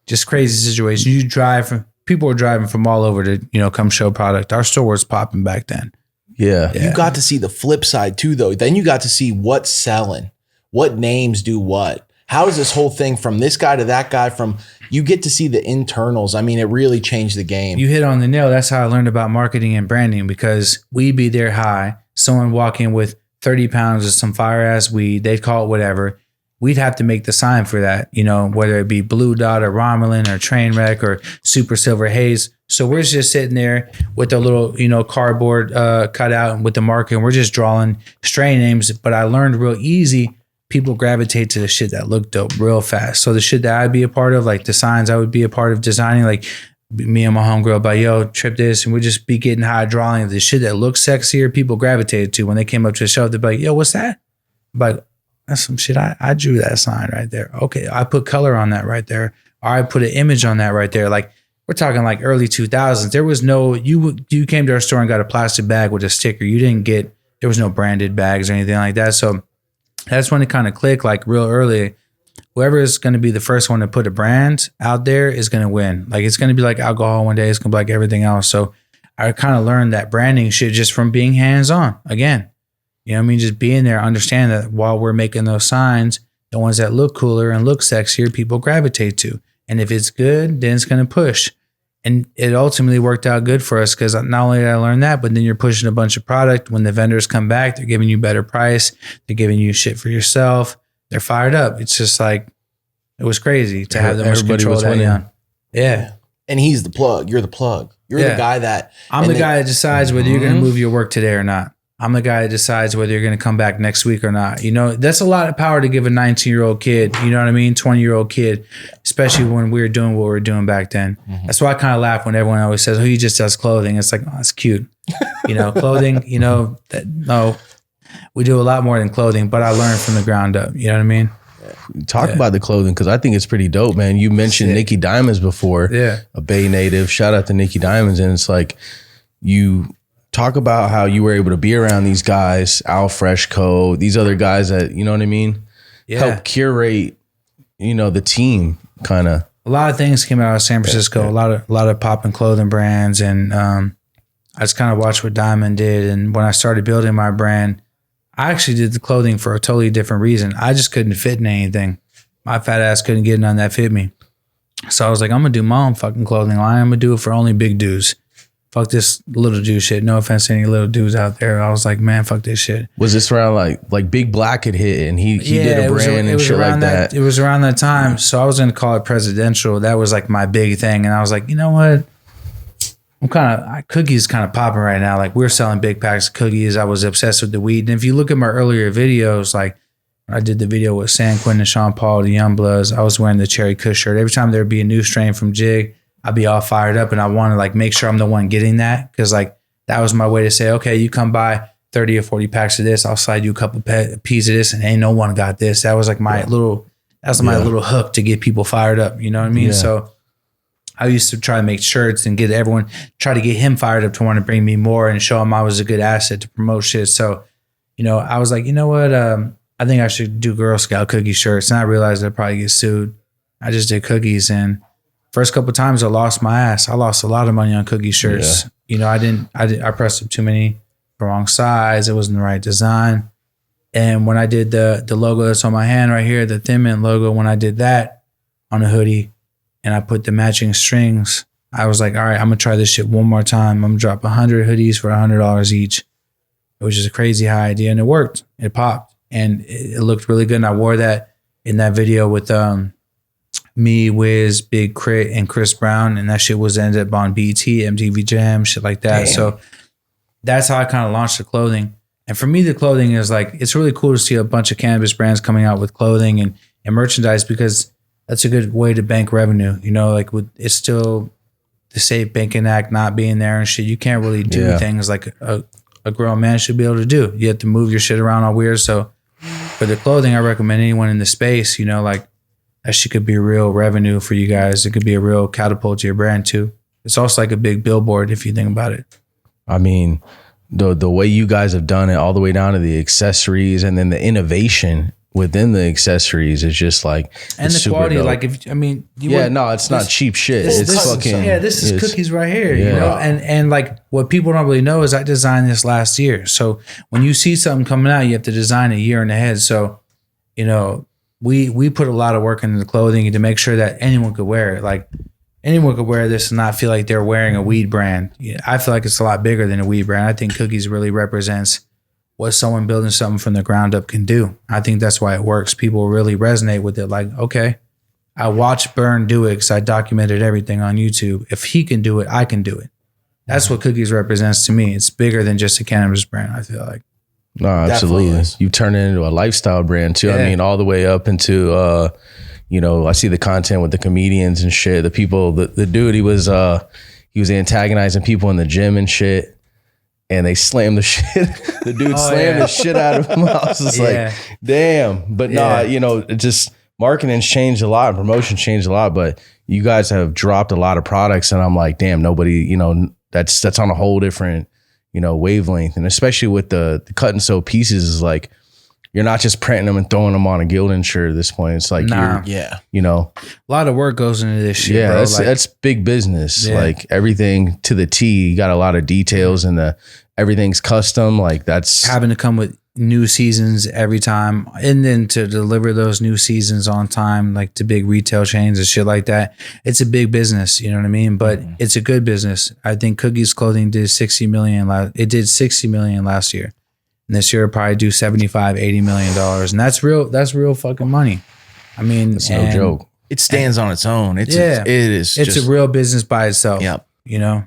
just crazy situations. People were driving from all over to, come show product. Our store was popping back then. Yeah. You got to see the flip side too, though. Then you got to see what's selling, what names do what. How is this whole thing from this guy to that guy you get to see the internals. I mean, it really changed the game. You hit on the nail. That's how I learned about marketing and branding, because we'd be there high. Someone walk in with 30 pounds of some fire ass weed. They'd call it whatever. We'd have to make the sign for that, whether it be Blue Dot or Romulan or Trainwreck or Super Silver Haze. So we're just sitting there with the little, cardboard cutout with the marker, and we're just drawing strain names. But I learned real easy, people gravitate to the shit that looked dope real fast. So the shit that I'd be a part of, like the signs I would be a part of designing, like me and my homegirl by, yo, trip this, and we'd just be getting high drawing. The shit that looks sexier, people gravitated to. When they came up to the shelf, they'd be like, yo, what's that? But that's some shit. I drew that sign right there. Okay, I put color on that right there. Or I put an image on that right there. Like, we're talking like early 2000s. There was no, you came to our store and got a plastic bag with a sticker. There was no branded bags or anything like that. So that's when it kind of clicked, like real early. Whoever is going to be the first one to put a brand out there is going to win. Like, it's going to be like alcohol one day. It's going to be like everything else. So I kind of learned that branding shit just from being hands-on again. You know what I mean? Just being there, understand that while we're making those signs, the ones that look cooler and look sexier, people gravitate to. And if it's good, then it's going to push. And it ultimately worked out good for us, because not only did I learn that, but then you're pushing a bunch of product. When the vendors come back, they're giving you better price. They're giving you shit for yourself. They're fired up. It's just like, it was crazy to have that much control that young. Yeah. And he's the plug. You're the plug. You're the guy that... I'm the guy that decides whether you're going to move your work today or not. I'm the guy that decides whether you're going to come back next week or not. That's a lot of power to give a 19-year-old kid, 20-year-old kid, especially when we were doing what we were doing back then. Mm-hmm. That's why I kind of laugh when everyone always says, oh, he just does clothing. It's like, oh, that's cute. Clothing, no, we do a lot more than clothing, but I learned from the ground up. You know what I mean? Talk about the clothing, because I think it's pretty dope, man. You mentioned Nikki Diamonds before, a Bay native. Shout out to Nikki Diamonds. And it's like, you talk about how you were able to be around these guys, Al Fresco, these other guys that, you know what I mean? Help curate, the team kind of. A lot of things came out of San Francisco, a lot of popping clothing brands. And I just kind of watched what Diamond did. And when I started building my brand, I actually did the clothing for a totally different reason. I just couldn't fit in anything. My fat ass couldn't get none that fit me. So I was like, I'm going to do my own fucking clothing line. I'm going to do it for only big dudes. Fuck this little dude shit. No offense to any little dudes out there. I was like, man, fuck this shit. Was this around like Big Black had hit and he did a brand and shit like that? It was around that time. So I was going to call it presidential. That was like my big thing. And I was like, you know what? Cookies kind of popping right now. Like, we're selling big packs of cookies. I was obsessed with the weed. And if you look at my earlier videos, like I did the video with San Quentin and Sean Paul, the Youngbloods, I was wearing the Cherry Kush shirt. Every time there'd be a new strain from Jig, I'd be all fired up, and I want to like make sure I'm the one getting that, because like that was my way to say, okay, you come buy 30 or 40 packs of this, I'll slide you a couple pieces of this, and ain't no one got this. That was like my little hook to get people fired up. You know what I mean? Yeah. So I used to try to make shirts and try to get him fired up to want to bring me more and show him I was a good asset to promote shit. So, I was like, you know what? I think I should do Girl Scout cookie shirts. And I realized I'd probably get sued. I just did cookies, and first couple of times I lost my ass. I lost a lot of money on cookie shirts. Yeah. I pressed up too many, the wrong size. It wasn't the right design. And when I did the logo that's on my hand right here, the Thin Mint logo, when I did that on a hoodie and I put the matching strings, I was like, all right, I'm going to try this shit one more time. I'm going to drop 100 hoodies for $100 each, which is a crazy high idea. And it worked. It popped. And it looked really good. And I wore that in that video with me, Wiz, Big Crit, and Chris Brown, and that shit was ended up on BET, MTV Jam, shit like that. Damn. So that's how I kind of launched the clothing. And for me, the clothing is like, it's really cool to see a bunch of cannabis brands coming out with clothing and merchandise, because that's a good way to bank revenue. It's still the Safe Banking Act not being there and shit. You can't really do things like a grown man should be able to do. You have to move your shit around all weird. So for the clothing, I recommend anyone in the space, that shit could be real revenue for you guys. It could be a real catapult to your brand too. It's also like a big billboard if you think about it. I mean, the way you guys have done it all the way down to the accessories and then the innovation within the accessories is just like, and the quality, dope. Like if I mean, it's not cheap shit. It's fucking this is cookies right here, you know. And like what people don't really know is I designed this last year. So when you see something coming out, you have to design a year in ahead. So you know, we put a lot of work into the clothing to make sure that anyone could wear it. Like anyone could wear this and not feel like they're wearing a weed brand. I feel like it's a lot bigger than a weed brand. I think cookies really represents what someone building something from the ground up can do. I think that's why it works. People really resonate with it. Like, okay, I watched Bern do it because I documented everything on YouTube. If he can do it, I can do it. That's what cookies represents to me. It's bigger than just a cannabis brand, I feel like. No, absolutely. You turn it into a lifestyle brand too. Yeah. I mean, all the way up into, you know, I see the content with the comedians and shit. The people, the dude, he was antagonizing people in the gym and shit. And they slammed the shit. The dude slammed the shit out of him. I was just like, damn. But you know, it just marketing's changed a lot and promotion changed a lot. But you guys have dropped a lot of products, and I'm like, damn, nobody, you know, that's on a whole different, you know, wavelength. And especially with the cut and sew pieces, is like you're not just printing them and throwing them on a Gildan shirt at this point. It's like you know, a lot of work goes into this shit. Yeah, bro. That's big business. Yeah. Like everything to the T. You got a lot of details and everything's custom. Like that's having to come with new seasons every time, and then to deliver those new seasons on time, like to big retail chains and shit like that. It's a big business, you know what I mean? But it's a good business. I think Cookies Clothing did 60 million. It did 60 million last year, and this year it'll probably do 75, 80 million dollars, and that's real fucking money. I mean, it's no joke. It stands on its own. It's a real business by itself. Yep. You know,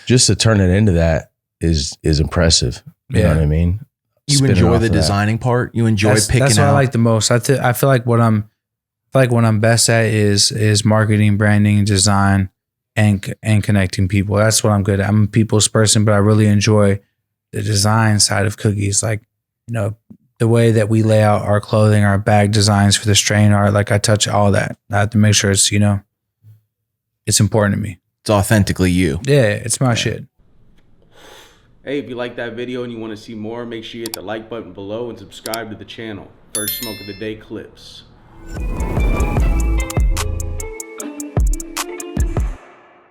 just to turn it into that is impressive. You know what I mean? You enjoy the designing part. You enjoy picking out. That's what I like the most. I feel like what I'm best at is marketing, branding, design, and connecting people. That's what I'm good at. I'm a people's person, but I really enjoy the design side of Cookies. Like, you know, the way that we lay out our clothing, our bag designs for the strain art. Like I touch all that. I have to make sure it's, you know, it's important to me. It's authentically you. Yeah, it's my shit. Hey, if you like that video and you want to see more, make sure you hit the like button below and subscribe to the channel. First Smoke of the Day clips.